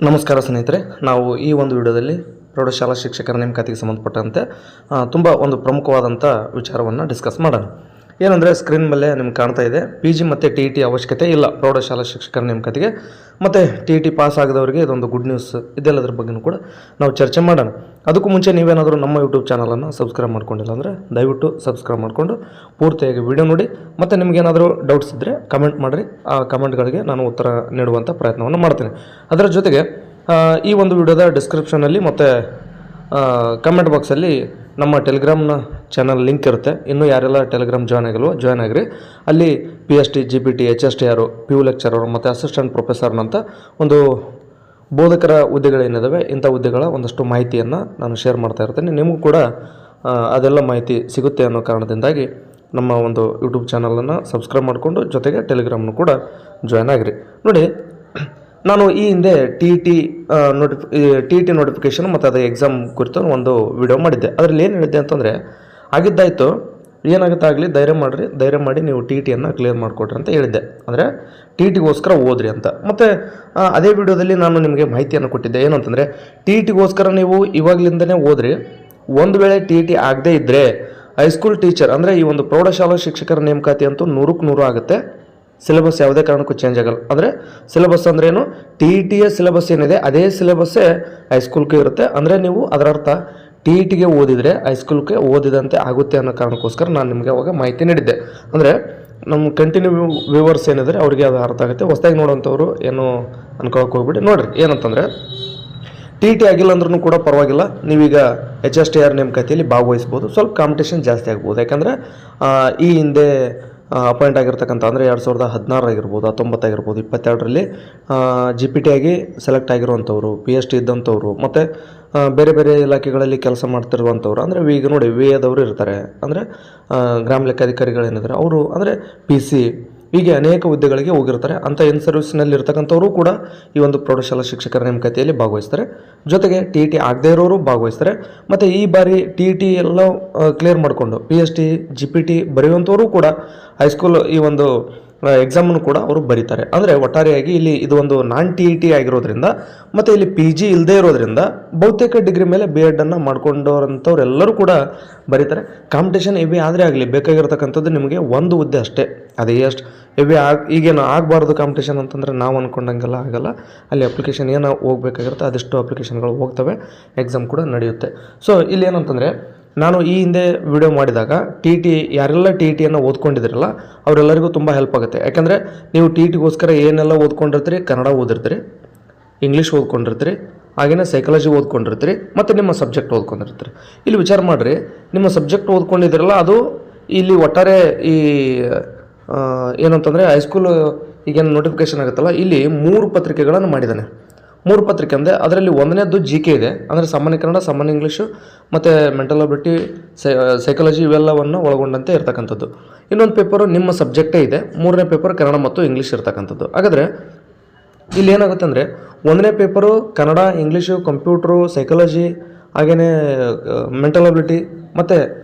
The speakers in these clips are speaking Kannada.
ನಮಸ್ಕಾರ ಸ್ನೇಹಿತರೆ, ನಾವು ಈ ಒಂದು ವಿಡಿಯೋದಲ್ಲಿ ಪ್ರೌಢಶಾಲಾ ಶಿಕ್ಷಕರ ನೇಮಕಾತಿಗೆ ಸಂಬಂಧಪಟ್ಟಂತೆ ತುಂಬ ಒಂದು ಪ್ರಮುಖವಾದಂಥ ವಿಚಾರವನ್ನು ಡಿಸ್ಕಸ್ ಮಾಡೋಣ. ಏನಂದರೆ ಸ್ಕ್ರೀನ್ ಮೇಲೆ ನಿಮ್ಗೆ ಕಾಣ್ತಾ ಇದೆ, PG ಮತ್ತು TET ಅವಶ್ಯಕತೆ ಇಲ್ಲ ಪ್ರೌಢಶಾಲಾ ಶಿಕ್ಷಕರ ನೇಮಕಾತಿಗೆ. ಮತ್ತು TET ಪಾಸ್ ಆಗದವರಿಗೆ ಇದೊಂದು ಗುಡ್ ನ್ಯೂಸ್. ಇದೆಲ್ಲದ್ರ ಬಗ್ಗೆಯೂ ಕೂಡ ನಾವು ಚರ್ಚೆ ಮಾಡೋಣ. ಅದಕ್ಕೂ ಮುಂಚೆ ನೀವೇನಾದರೂ ನಮ್ಮ ಯೂಟ್ಯೂಬ್ ಚಾನಲನ್ನು ಸಬ್ಸ್ಕ್ರೈಬ್ ಮಾಡ್ಕೊಂಡಿಲ್ಲ ಅಂದರೆ ದಯವಿಟ್ಟು ಸಬ್ಸ್ಕ್ರೈಬ್ ಮಾಡಿಕೊಂಡು ಪೂರ್ತಿಯಾಗಿ ವಿಡಿಯೋ ನೋಡಿ. ಮತ್ತು ನಿಮಗೇನಾದರೂ ಡೌಟ್ಸ್ ಇದ್ದರೆ ಕಮೆಂಟ್ ಮಾಡಿರಿ. ಆ ಕಮೆಂಟ್ಗಳಿಗೆ ನಾನು ಉತ್ತರ ನೀಡುವಂಥ ಪ್ರಯತ್ನವನ್ನು ಮಾಡ್ತೀನಿ. ಅದರ ಜೊತೆಗೆ ಈ ಒಂದು ವಿಡಿಯೋದ ಡಿಸ್ಕ್ರಿಪ್ಷನಲ್ಲಿ ಮತ್ತು ಕಮೆಂಟ್ ಬಾಕ್ಸಲ್ಲಿ ನಮ್ಮ ಟೆಲಿಗ್ರಾಮ್ನ ಚಾನಲ್ ಲಿಂಕ್ ಇರುತ್ತೆ. ಇನ್ನೂ ಯಾರೆಲ್ಲ ಟೆಲಿಗ್ರಾಮ್ ಜಾಯ್ನ್ ಆಗಿರಿ. ಅಲ್ಲಿ PST, GPT, HSTR, PU lecturer ಮತ್ತು ಅಸಿಸ್ಟೆಂಟ್ ಪ್ರೊಫೆಸರ್ನಂತ ಒಂದು ಬೋಧಕರ ಹುದ್ದೆಗಳೇನಿದ್ದಾವೆ, ಇಂಥ ಹುದ್ದೆಗಳ ಒಂದಷ್ಟು ಮಾಹಿತಿಯನ್ನು ನಾನು ಶೇರ್ ಮಾಡ್ತಾ ಇರ್ತೀನಿ. ನಿಮಗೂ ಕೂಡ ಅದೆಲ್ಲ ಮಾಹಿತಿ ಸಿಗುತ್ತೆ ಅನ್ನೋ ಕಾರಣದಿಂದಾಗಿ ನಮ್ಮ ಒಂದು ಯೂಟ್ಯೂಬ್ ಚಾನಲನ್ನು ಸಬ್ಸ್ಕ್ರೈಬ್ ಮಾಡಿಕೊಂಡು ಜೊತೆಗೆ ಟೆಲಿಗ್ರಾಮ್ನು ಕೂಡ ಜಾಯ್ನ್ ಆಗಿರಿ. ನೋಡಿ, ನಾನು ಈ ಹಿಂದೆ TET ನೋಟಿಫಿಕೇಷನ್ ಮತ್ತು ಅದು ಎಕ್ಸಾಮ್ ಕುರಿತು ಒಂದು ವಿಡಿಯೋ ಮಾಡಿದ್ದೆ. ಅದರಲ್ಲಿ ಏನು ಹೇಳಿದ್ದೆ ಅಂತಂದರೆ, ಆಗಿದ್ದಾಯಿತು, ಏನಾಗುತ್ತೆ ಆಗಲಿ, ಧೈರ್ಯ ಮಾಡಿ ನೀವು TETಯನ್ನು ಕ್ಲಿಯರ್ ಮಾಡಿಕೊಡ್ರಿ ಅಂತ ಹೇಳಿದ್ದೆ. ಅಂದರೆ TETಗೋಸ್ಕರ ಓದ್ರಿ ಅಂತ. ಮತ್ತು ಅದೇ ವಿಡಿಯೋದಲ್ಲಿ ನಾನು ನಿಮಗೆ ಮಾಹಿತಿಯನ್ನು ಕೊಟ್ಟಿದ್ದೆ. ಏನಂತಂದರೆ, TETಗೋಸ್ಕರ ನೀವು ಇವಾಗಲಿಂದನೇ ಓದ್ರಿ. ಒಂದು ವೇಳೆ TET ಆಗದೇ ಇದ್ದರೆ ಹೈಸ್ಕೂಲ್ ಟೀಚರ್ ಅಂದರೆ ಈ ಒಂದು ಪ್ರೌಢಶಾಲಾ ಶಿಕ್ಷಕರ ನೇಮಕಾತಿ ಅಂತೂ 100ಕ್ಕೆ 100 ಆಗುತ್ತೆ. ಸಿಲೆಬಸ್ ಯಾವುದೇ ಕಾರಣಕ್ಕೂ ಚೇಂಜ್ ಆಗಲ್ಲ. ಅಂದರೆ ಸಿಲೆಬಸ್ ಅಂದ್ರೇನು, TETಯ ಸಿಲೆಬಸ್ ಏನಿದೆ ಅದೇ ಸಿಲೆಬಸ್ಸೇ ಹೈಸ್ಕೂಲ್ಗೆ ಇರುತ್ತೆ. ಅಂದರೆ ನೀವು ಅದರ ಅರ್ಥ TETಗೆ ಓದಿದರೆ ಹೈಸ್ಕೂಲ್ಗೆ ಓದಿದಂತೆ ಆಗುತ್ತೆ ಅನ್ನೋ ಕಾರಣಕ್ಕೋಸ್ಕರ ನಾನು ನಿಮಗೆ ಅವಾಗ ಮಾಹಿತಿ ನೀಡಿದ್ದೆ. ಅಂದರೆ ನಮ್ಮ ಕಂಟಿನ್ಯೂ ವ್ಯೂವರ್ಸ್ ಏನಿದ್ದಾರೆ ಅವರಿಗೆ ಅದು ಅರ್ಥ ಆಗುತ್ತೆ. ಹೊಸದಾಗಿ ನೋಡೋಂಥವ್ರು ಏನು ಅನ್ಕೊಳಕ್ಕೆ ಹೋಗ್ಬಿಡಿ. ನೋಡಿರಿ, ಏನಂತಂದರೆ TET ಆಗಿಲ್ಲ ಅಂದ್ರೂ ಕೂಡ ಪರವಾಗಿಲ್ಲ, ನೀವೀಗ HSTR ನೇಮಕಾತಿಯಲ್ಲಿ ಭಾಗವಹಿಸ್ಬೋದು. ಸ್ವಲ್ಪ ಕಾಂಪಿಟೇಷನ್ ಜಾಸ್ತಿ ಆಗ್ಬೋದು. ಯಾಕಂದರೆ ಈ ಹಿಂದೆ ಅಪಾಯಿಂಟ್ ಆಗಿರ್ತಕ್ಕಂಥ ಅಂದರೆ 2016 ಆಗಿರ್ಬೋದು, 19 ಆಗಿರ್ಬೋದು, 22ರಲ್ಲಿ GPT ಆಗಿ ಸೆಲೆಕ್ಟ್ ಆಗಿರುವಂಥವ್ರು, PST ಇದ್ದಂಥವ್ರು, ಮತ್ತು ಬೇರೆ ಬೇರೆ ಇಲಾಖೆಗಳಲ್ಲಿ ಕೆಲಸ ಮಾಡ್ತಿರುವಂಥವ್ರು, ಅಂದರೆ ಈಗ ನೋಡಿ VAದವರು ಇರ್ತಾರೆ, ಅಂದರೆ ಗ್ರಾಮ ಲೆಕ್ಕಾಧಿಕಾರಿಗಳೇನಿದ್ದಾರೆ ಅವರು, ಅಂದರೆ PC, ಹೀಗೆ ಅನೇಕ ಹುದ್ದೆಗಳಿಗೆ ಹೋಗಿರ್ತಾರೆ. ಅಂಥ ಇನ್ ಸರ್ವಿಸ್ನಲ್ಲಿ ಇರ್ತಕ್ಕಂಥವರು ಕೂಡ ಈ ಒಂದು ಪ್ರೌಢಶಾಲಾ ಶಿಕ್ಷಕರ ನೇಮಕಾತಿಯಲ್ಲಿ ಭಾಗವಹಿಸ್ತಾರೆ. ಜೊತೆಗೆ TET ಆಗದೇ ಇರೋರು ಭಾಗವಹಿಸ್ತಾರೆ. ಮತ್ತು ಈ ಬಾರಿ TET ಎಲ್ಲ ಕ್ಲಿಯರ್ ಮಾಡಿಕೊಂಡು PST, GPT ಬರೆಯುವಂಥವರು ಕೂಡ ಹೈಸ್ಕೂಲ್ ಈ ಒಂದು ಎಕ್ಸಾಮನ್ನು ಕೂಡ ಅವರು ಬರೀತಾರೆ. ಅಂದರೆ ಒಟ್ಟಾರೆಯಾಗಿ ಇಲ್ಲಿ ಇದು ಒಂದು ನಾನ್ TET ಆಗಿರೋದ್ರಿಂದ ಮತ್ತು ಇಲ್ಲಿ PG ಇಲ್ಲದೇ ಇರೋದ್ರಿಂದ ಬಹುತೇಕ ಡಿಗ್ರಿ ಮೇಲೆ B.Edಅನ್ನು ಮಾಡ್ಕೊಂಡವ್ರಂಥವ್ರು ಎಲ್ಲರೂ ಕೂಡ ಬರೀತಾರೆ. ಕಾಂಪಿಟೇಷನ್ ಹೆವಿ ಆದರೆ ಆಗಲಿ, ಬೇಕಾಗಿರ್ತಕ್ಕಂಥದ್ದು ನಿಮಗೆ ಒಂದು ಹುದ್ದೆ ಅಷ್ಟೇ. ಅದು ಎಷ್ಟು ಹೆವಿ ಈಗೇನು ಆಗಬಾರ್ದು ಕಾಂಪಿಟೇಷನ್ ಅಂತಂದರೆ ನಾವು ಅಂದ್ಕೊಂಡಂಗೆಲ್ಲ ಆಗಲ್ಲ. ಅಲ್ಲಿ ಅಪ್ಲಿಕೇಶನ್ ಏನು ಹೋಗಬೇಕಾಗಿರುತ್ತೆ ಅದೆಷ್ಟು ಅಪ್ಲಿಕೇಶನ್ಗಳು ಹೋಗ್ತವೆ, ಎಕ್ಸಾಮ್ ಕೂಡ ನಡೆಯುತ್ತೆ. ಸೊ ಇಲ್ಲಿ ಏನಂತಂದರೆ, ನಾನು ಈ ಹಿಂದೆ ವಿಡಿಯೋ ಮಾಡಿದಾಗ TET ಯಾರೆಲ್ಲ TETಯನ್ನು ಓದ್ಕೊಂಡಿದ್ದೀರಲ್ಲ ಅವರೆಲ್ಲರಿಗೂ ತುಂಬ ಹೆಲ್ಪ್ ಆಗುತ್ತೆ. ಯಾಕಂದರೆ ನೀವು TETಗೋಸ್ಕರ ಏನೆಲ್ಲ ಓದ್ಕೊಂಡಿರ್ತೀರಿ, ಕನ್ನಡ ಓದಿರ್ತೀರಿ, ಇಂಗ್ಲೀಷ್ ಓದ್ಕೊಂಡಿರ್ತೀರಿ, ಹಾಗೆಯೇ ಸೈಕಾಲಜಿ ಓದ್ಕೊಂಡಿರ್ತೀರಿ, ಮತ್ತು ನಿಮ್ಮ ಸಬ್ಜೆಕ್ಟ್ ಓದ್ಕೊಂಡಿರ್ತೀರಿ. ಇಲ್ಲಿ ವಿಚಾರ ಮಾಡಿರಿ, ನಿಮ್ಮ ಸಬ್ಜೆಕ್ಟ್ ಓದ್ಕೊಂಡಿದ್ದೀರಲ್ಲ ಅದು ಇಲ್ಲಿ ಒಟ್ಟಾರೆ ಈ ಏನಂತಂದರೆ ಹೈಸ್ಕೂಲ್ ಈಗೇನು ನೋಟಿಫಿಕೇಷನ್ ಆಗುತ್ತಲ್ಲ, ಇಲ್ಲಿ 3 ಪತ್ರಿಕೆಗಳನ್ನು ಮಾಡಿದ್ದಾನೆ. 3 ಪತ್ರಿಕೆ ಅಂದರೆ ಅದರಲ್ಲಿ ಒಂದನೇದ್ದು GK ಇದೆ, ಅಂದರೆ ಸಾಮಾನ್ಯ ಕನ್ನಡ, ಸಾಮಾನ್ಯ ಇಂಗ್ಲೀಷು ಮತ್ತು ಮೆಂಟಲ್ ಅಬಿಲಿಟಿ, ಸೈಕಾಲಜಿ ಇವೆಲ್ಲವನ್ನು ಒಳಗೊಂಡಂತೆ ಇರ್ತಕ್ಕಂಥದ್ದು. ಇನ್ನೊಂದು ಪೇಪರು ನಿಮ್ಮ ಸಬ್ಜೆಕ್ಟೇ ಇದೆ. 3ನೇ ಪೇಪರ್ ಕನ್ನಡ ಮತ್ತು ಇಂಗ್ಲೀಷ್ ಇರ್ತಕ್ಕಂಥದ್ದು. ಹಾಗಾದರೆ ಇಲ್ಲಿ ಏನಾಗುತ್ತೆ ಅಂದರೆ, 1ನೇ paper Kannada, English, computer, psychology, ಹಾಗೆಯೇ ಮೆಂಟಲ್ ಅಬಿಲಿಟಿ ಮತ್ತು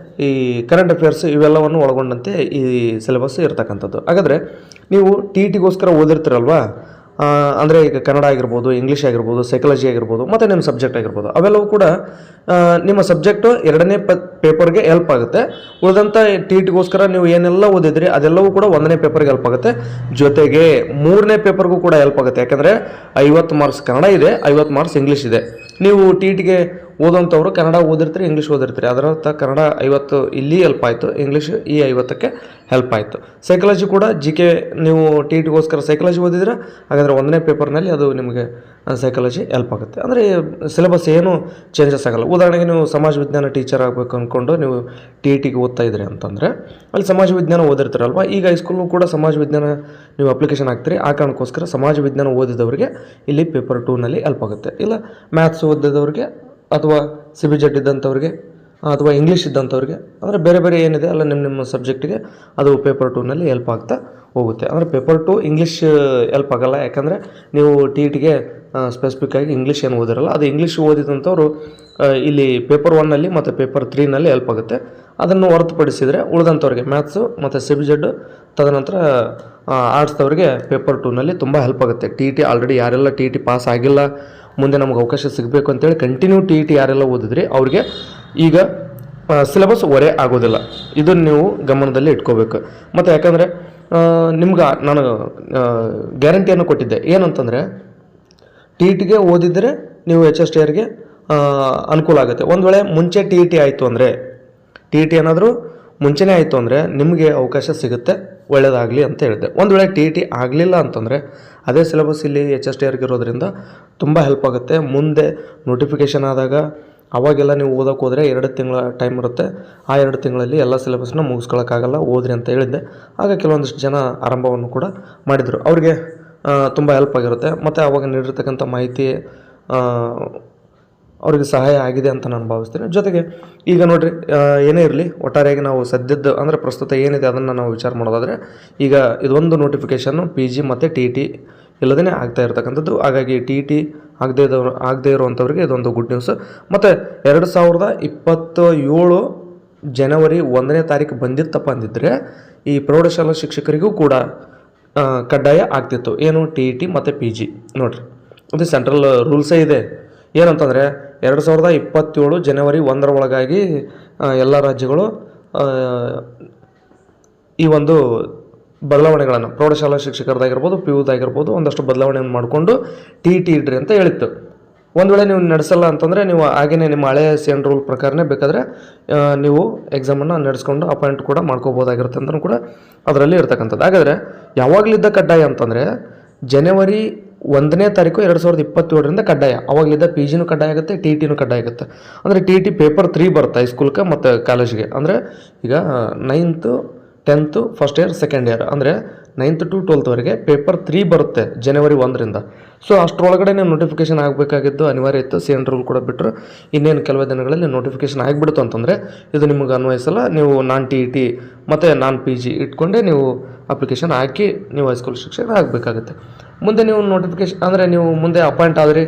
ಈ ಕರೆಂಟ್ ಅಫೇರ್ಸ್ ಇವೆಲ್ಲವನ್ನು ಒಳಗೊಂಡಂತೆ ಈ ಸಿಲೆಬಸ್ ಇರ್ತಕ್ಕಂಥದ್ದು. ಹಾಗಾದರೆ ನೀವು TETಗೋಸ್ಕರ ಓದಿರ್ತೀರಲ್ವ, ಅಂದರೆ ಈಗ ಕನ್ನಡ ಆಗಿರ್ಬೋದು, ಇಂಗ್ಲೀಷ್ ಆಗಿರ್ಬೋದು, ಸೈಕಾಲಜಿ ಆಗಿರ್ಬೋದು, ಮತ್ತು ನಿಮ್ಮ ಸಬ್ಜೆಕ್ಟ್ ಆಗಿರ್ಬೋದು, ಅವೆಲ್ಲವೂ ಕೂಡ ನಿಮ್ಮ ಸಬ್ಜೆಕ್ಟು 2ನೇ ಪೇಪರ್ಗೆ ಹೆಲ್ಪ್ ಆಗುತ್ತೆ. ಉಳಿದಂಥ TETಗೋಸ್ಕರ ನೀವು ಏನೆಲ್ಲ ಓದಿದ್ರಿ ಅದೆಲ್ಲವೂ ಕೂಡ 1ನೇ ಪೇಪರ್ಗೆ ಹೆಲ್ಪ್ ಆಗುತ್ತೆ. ಜೊತೆಗೆ 3ನೇ ಪೇಪರ್ಗೂ ಕೂಡ ಹೆಲ್ಪ್ ಆಗುತ್ತೆ. ಯಾಕಂದರೆ 50 ಮಾರ್ಕ್ಸ್ ಕನ್ನಡ ಇದೆ, 50 ಮಾರ್ಕ್ಸ್ ಇಂಗ್ಲೀಷ್ ಇದೆ. ನೀವು TETಗೆ ಓದೋಂಥವ್ರು ಕನ್ನಡ ಓದಿರ್ತೀರಿ, ಇಂಗ್ಲೀಷ್ ಓದಿರ್ತೀರಿ, ಅದರರ್ಥ ಕನ್ನಡ 50 ಇಲ್ಲಿ ಹೆಲ್ಪ್ ಆಯಿತು, ಇಂಗ್ಲೀಷ್ ಈ 50ಕ್ಕೆ ಹೆಲ್ಪ್ ಆಯಿತು. ಸೈಕಾಲಜಿ ಕೂಡ GK ನೀವು TETಗೋಸ್ಕರ ಸೈಕಾಲಜಿ ಓದಿದ್ರೆ ಹಾಗಾದರೆ 1ನೇ ಪೇಪರ್ನಲ್ಲಿ ಅದು ನಿಮಗೆ ಸೈಕಾಲಜಿ ಹೆಲ್ಪ್ ಆಗುತ್ತೆ. ಅಂದರೆ ಸಿಲೆಬಸ್ ಏನು ಚೇಂಜಸ್ ಆಗಲ್ಲ. ಉದಾಹರಣೆಗೆ ನೀವು ಸಮಾಜ ವಿಜ್ಞಾನ ಟೀಚರ್ ಆಗಬೇಕು ಅಂದ್ಕೊಂಡು ನೀವು TETಗೆ ಓದ್ತಾ ಇದ್ರಿ ಅಂತಂದರೆ ಅಲ್ಲಿ ಸಮಾಜ ವಿಜ್ಞಾನ ಓದಿರ್ತೀರಲ್ವ, ಈಗ ಹೈಸ್ಕೂಲ್ಗೂ ಕೂಡ ಸಮಾಜ ವಿಜ್ಞಾನ ನೀವು ಅಪ್ಲಿಕೇಶನ್ ಹಾಕ್ತೀರಿ. ಆ ಕಾರಣಕ್ಕೋಸ್ಕರ ಸಮಾಜ ವಿಜ್ಞಾನ ಓದಿದವರಿಗೆ ಇಲ್ಲಿ ಪೇಪರ್ 2ನಲ್ಲಿ ಹೆಲ್ಪ್ ಆಗುತ್ತೆ. ಇಲ್ಲ ಮ್ಯಾಥ್ಸ್ ಓದಿದವರಿಗೆ ಅಥವಾ CBZ ಇದ್ದಂಥವ್ರಿಗೆ ಅಥವಾ ಇಂಗ್ಲೀಷ್ ಇದ್ದಂಥವ್ರಿಗೆ, ಅಂದರೆ ಬೇರೆ ಬೇರೆ ಏನಿದೆ ಅಲ್ಲ ನಿಮ್ಮ ಸಬ್ಜೆಕ್ಟಿಗೆ ಅದು ಪೇಪರ್ 2ನಲ್ಲಿ ಹೆಲ್ಪ್ ಆಗ್ತಾ ಹೋಗುತ್ತೆ. ಅಂದರೆ ಪೇಪರ್ 2 ಇಂಗ್ಲೀಷ್ ಹೆಲ್ಪ್ ಆಗೋಲ್ಲ. ಯಾಕಂದರೆ ನೀವು TETಗೆ ಸ್ಪೆಸಿಫಿಕ್ಕಾಗಿ ಇಂಗ್ಲೀಷ್ ಏನು ಓದಿರಲ್ಲ, ಅದು ಇಂಗ್ಲೀಷ್ ಓದಿದಂಥವ್ರು ಇಲ್ಲಿ ಪೇಪರ್ 1ನಲ್ಲಿ ಮತ್ತು ಪೇಪರ್ 3ನಲ್ಲಿ ಹೆಲ್ಪ್ ಆಗುತ್ತೆ. ಅದನ್ನು ಹೊರತುಪಡಿಸಿದರೆ ಉಳಿದಂಥವ್ರಿಗೆ ಮ್ಯಾಥ್ಸು ಮತ್ತು CBZ, ತದನಂತರ ಆರ್ಟ್ಸ್ದವ್ರಿಗೆ ಪೇಪರ್ 2ನಲ್ಲಿ ತುಂಬ ಹೆಲ್ಪ್ ಆಗುತ್ತೆ. TET ಆಲ್ರೆಡಿ ಯಾರೆಲ್ಲ TET ಪಾಸ್ ಆಗಿಲ್ಲ, ಮುಂದೆ ನಮಗೆ ಅವಕಾಶ ಸಿಗಬೇಕು ಅಂತೇಳಿ ಕಂಟಿನ್ಯೂ ಟಿ ಇ ಟಿ ಯಾರೆಲ್ಲ ಓದಿದ್ರಿ ಅವ್ರಿಗೆ ಈಗ ಸಿಲೆಬಸ್ ಹೊರೆ ಆಗೋದಿಲ್ಲ. ಇದನ್ನು ನೀವು ಗಮನದಲ್ಲಿ ಇಟ್ಕೋಬೇಕು. ಮತ್ತು ಯಾಕಂದರೆ ನಿಮ್ಗೆ ನಾನು ಗ್ಯಾರಂಟಿಯನ್ನು ಕೊಟ್ಟಿದ್ದೆ ಏನಂತಂದರೆ ಟಿ ಇ ಟಿಗೆ ಓದಿದರೆ ನೀವು ಎಚ್ ಎಸ್ ಟಿ ಆರ್ಗೆ ಅನುಕೂಲ ಆಗುತ್ತೆ. ಒಂದು ವೇಳೆ ಮುಂಚೆ ಟಿ ಇ ಟಿ ಆಯಿತು ಅಂದರೆ ಟಿ ಇ ಟಿ ಏನಾದರೂ ಮುಂಚೆನೇ ಆಯಿತು ಅಂದರೆ ನಿಮಗೆ ಅವಕಾಶ ಸಿಗುತ್ತೆ, ಒಳ್ಳೆಯದಾಗಲಿ ಅಂತ ಹೇಳಿದೆ. ಒಂದು ವೇಳೆ ಟಿ ಇ ಟಿ ಆಗಲಿಲ್ಲ ಅಂತಂದರೆ ಅದೇ ಸಿಲೆಬಸ್ ಇಲ್ಲಿ ಎಚ್ ಎಸ್ ಟಿ ಆರ್ಗೆ ಇರೋದ್ರಿಂದ ತುಂಬ ಹೆಲ್ಪ್ ಆಗುತ್ತೆ. ಮುಂದೆ ನೋಟಿಫಿಕೇಷನ್ ಆದಾಗ ಅವಾಗೆಲ್ಲ ನೀವು ಓದೋಕೆ ಹೋದರೆ 2 ತಿಂಗಳ ಟೈಮ್ ಇರುತ್ತೆ. ಆ 2 ತಿಂಗಳಲ್ಲಿ ಎಲ್ಲ ಸಿಲೆಬಸ್ನ ಮುಗಿಸ್ಕೊಳ್ಳೋಕ್ಕಾಗಲ್ಲ, ಓದ್ರಿ ಅಂತ ಹೇಳಿದ್ದೆ. ಆಗ ಕೆಲವೊಂದಿಷ್ಟು ಜನ ಆರಂಭವನ್ನು ಕೂಡ ಮಾಡಿದರು. ಅವ್ರಿಗೆ ತುಂಬ ಹೆಲ್ಪ್ ಆಗಿರುತ್ತೆ. ಮತ್ತು ಅವಾಗ ನೀಡಿರ್ತಕ್ಕಂಥ ಮಾಹಿತಿ ಅವ್ರಿಗೆ ಸಹಾಯ ಆಗಿದೆ ಅಂತ ನಾನು ಭಾವಿಸ್ತೀನಿ. ಜೊತೆಗೆ ಈಗ ನೋಡಿರಿ, ಏನೇ ಇರಲಿ ಒಟ್ಟಾರೆಯಾಗಿ ನಾವು ಸದ್ಯದ್ದು ಅಂದರೆ ಪ್ರಸ್ತುತ ಏನಿದೆ ಅದನ್ನು ನಾವು ವಿಚಾರ ಮಾಡೋದಾದರೆ ಈಗ ಇದೊಂದು ನೋಟಿಫಿಕೇಷನ್ನು ಪಿ ಜಿ ಮತ್ತು ಟಿ ಇ ಟಿ ಇಲ್ಲದೇ ಆಗ್ತಾ ಇರ್ತಕ್ಕಂಥದ್ದು. ಹಾಗಾಗಿ ಟಿ ಇ ಟಿ ಆಗದೇ ಇರುವಂಥವ್ರಿಗೆ ಇದೊಂದು ಗುಡ್ ನ್ಯೂಸ್. ಮತ್ತು 2027 ಜನವರಿ 1ನೇ ತಾರೀಕು ಬಂದಿತ್ತಪ್ಪ ಅಂದಿದ್ದರೆ ಈ ಪ್ರೌಢಶಾಲಾ ಶಿಕ್ಷಕರಿಗೂ ಕೂಡ ಕಡ್ಡಾಯ ಆಗ್ತಿತ್ತು. ಏನು ಟಿ ಇ ಟಿ ಮತ್ತು ಪಿ ಜಿ. ನೋಡಿರಿ, ಇದು ಸೆಂಟ್ರಲ್ ರೂಲ್ಸೇ ಇದೆ. ಏನಂತಂದರೆ 2027 ಜನವರಿ 1ರ ಒಳಗಾಗಿ ಎಲ್ಲ ರಾಜ್ಯಗಳು ಈ ಒಂದು ಬದಲಾವಣೆಗಳನ್ನು ಪ್ರೌಢಶಾಲಾ ಶಿಕ್ಷಕರದಾಗಿರ್ಬೋದು, ಪಿ ಯುದಾಗಿರ್ಬೋದು ಒಂದಷ್ಟು ಬದಲಾವಣೆಯನ್ನು ಮಾಡಿಕೊಂಡು ಟಿ ಇ ಟಿ ಇಡ್ರಿ ಅಂತ ಹೇಳಿತ್ತು. ಒಂದು ವೇಳೆ ನೀವು ನಡೆಸಲ್ಲ ಅಂತಂದರೆ ನೀವು ಹಾಗೆಯೇ ನಿಮ್ಮ ಹಳೆಯ ಸೇನ್ ರೂಲ್ ಪ್ರಕಾರನೇ ಬೇಕಾದರೆ ನೀವು ಎಕ್ಸಾಮನ್ನು ನಡೆಸ್ಕೊಂಡು ಅಪಾಯಿಂಟ್ ಕೂಡ ಮಾಡ್ಕೋಬೋದಾಗಿರುತ್ತೆ ಅಂತಲೂ ಕೂಡ ಅದರಲ್ಲಿ ಇರ್ತಕ್ಕಂಥದ್ದು. ಹಾಗಾದರೆ ಯಾವಾಗಲಿದ್ದ ಕಡ್ಡಾಯ ಅಂತಂದರೆ ಜನವರಿ 1ನೇ ತಾರೀಕು 2027ರಿಂದ ಕಡ್ಡಾಯ. ಅವಾಗಲಿದ್ದ ಪಿ ಜಿನೂ ಕಡ್ಡಾಯ ಆಗುತ್ತೆ, ಟಿ ಇ ಟಿನೂ ಕಡ್ಡಾಯ ಆಗುತ್ತೆ. ಅಂದರೆ ಟಿ ಇ ಟಿ ಪೇಪರ್ 3 ಬರುತ್ತೆ ಹೈಸ್ಕೂಲ್ಗೆ ಮತ್ತು ಕಾಲೇಜ್ಗೆ. ಅಂದರೆ ಈಗ 9th 10th first year second year ಅಂದರೆ 9th to 12th ಪೇಪರ್ 3 ಬರುತ್ತೆ ಜನವರಿ 1ರಿಂದ. ಸೊ ಅಷ್ಟರೊಳಗಡೆ ನೀವು ನೋಟಿಫಿಕೇಷನ್ ಆಗಬೇಕಾಗಿದ್ದು ಅನಿವಾರ್ಯ ಇತ್ತು. ಸೇನ್ ರೂಲ್ ಕೂಡ ಬಿಟ್ಟರು. ಇನ್ನೇನು ಕೆಲವೇ ದಿನಗಳಲ್ಲಿ ನೋಟಿಫಿಕೇಷನ್ ಆಗಿಬಿಡ್ತು ಅಂತಂದರೆ ಇದು ನಿಮಗೆ ಅನ್ವಯಿಸಲ್ಲ. ನೀವು ನಾನ್ ಟಿ ಇ ಟಿ ಮತ್ತು ನಾನ್ ಪಿ ಜಿ ಇಟ್ಕೊಂಡೇ ನೀವು ಅಪ್ಲಿಕೇಶನ್ ಹಾಕಿ ನೀವು ಹೈಸ್ಕೂಲ್ ಶಿಕ್ಷಕರು ಆಗಬೇಕಾಗುತ್ತೆ. ಮುಂದೆ ನೀವು ನೋಟಿಫಿಕೇಷನ್ ಅಂದರೆ ನೀವು ಮುಂದೆ ಅಪಾಯಿಂಟ್ ಆದರೆ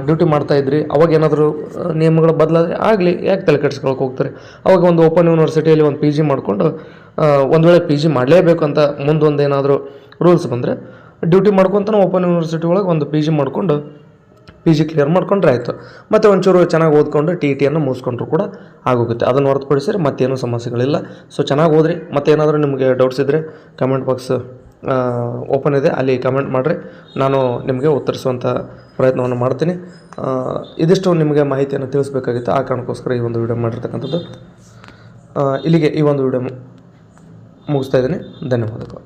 ಡ್ಯೂಟಿ ಮಾಡ್ತಾಯಿದ್ರಿ, ಅವಾಗ ಏನಾದರೂ ನಿಯಮಗಳು ಬದಲಾದರೆ ಆಗಲಿ, ಯಾಕೆ ತಲೆ ಕೆಡಿಸ್ಕೊಳಕ್ಕೆ ಹೋಗ್ತಾರೆ. ಅವಾಗ ಒಂದು ಓಪನ್ ಯೂನಿವರ್ಸಿಟಿಯಲ್ಲಿ ಒಂದು ಪಿ ಜಿ ಮಾಡಿಕೊಂಡು ಒಂದು ವೇಳೆ ಪಿ ಜಿ ಮಾಡಲೇಬೇಕು ಅಂತ ಮುಂದೊಂದು ಏನಾದರೂ ರೂಲ್ಸ್ ಬಂದರೆ ಡ್ಯೂಟಿ ಮಾಡ್ಕೊತಾನೆ ಓಪನ್ ಯೂನಿವರ್ಸಿಟಿ ಒಳಗೆ ಒಂದು ಪಿ ಜಿ ಮಾಡಿಕೊಂಡು ಪಿ ಜಿ ಕ್ಲಿಯರ್ ಮಾಡ್ಕೊಂಡ್ರೆ ಆಯಿತು. ಮತ್ತು ಒಂಚೂರು ಚೆನ್ನಾಗಿ ಓದ್ಕೊಂಡು ಟಿ ಇ ಟಿಯನ್ನು ಮುಗಿಸ್ಕೊಂಡ್ರು ಕೂಡ ಆಗೋಗುತ್ತೆ. ಅದನ್ನು ಹೊರತುಪಡಿಸಿದ್ರೆ ಮತ್ತೇನೂ ಸಮಸ್ಯೆಗಳಿಲ್ಲ. ಸೊ ಚೆನ್ನಾಗಿ ಓದ್ರಿ. ಮತ್ತೇನಾದರೂ ನಿಮಗೆ ಡೌಟ್ಸ್ ಇದ್ದರೆ ಕಮೆಂಟ್ ಬಾಕ್ಸ್ ಓಪನ್ ಇದೆ, ಅಲ್ಲಿ ಕಮೆಂಟ್ ಮಾಡಿರಿ. ನಾನು ನಿಮಗೆ ಉತ್ತರಿಸುವಂಥ ಪ್ರಯತ್ನವನ್ನು ಮಾಡ್ತೀನಿ. ಇದಿಷ್ಟು ನಿಮಗೆ ಮಾಹಿತಿಯನ್ನು ತಿಳಿಸ್ಬೇಕಾಗಿತ್ತು. ಆ ಕಾರಣಕ್ಕೋಸ್ಕರ ಈ ಒಂದು ವಿಡಿಯೋ ಮಾಡಿರ್ತಕ್ಕಂಥದ್ದು. ಇಲ್ಲಿಗೆ ಈ ಒಂದು ವಿಡಿಯೋ ಮುಗಿಸ್ತಾ ಇದ್ದೀನಿ. ಧನ್ಯವಾದಗಳು.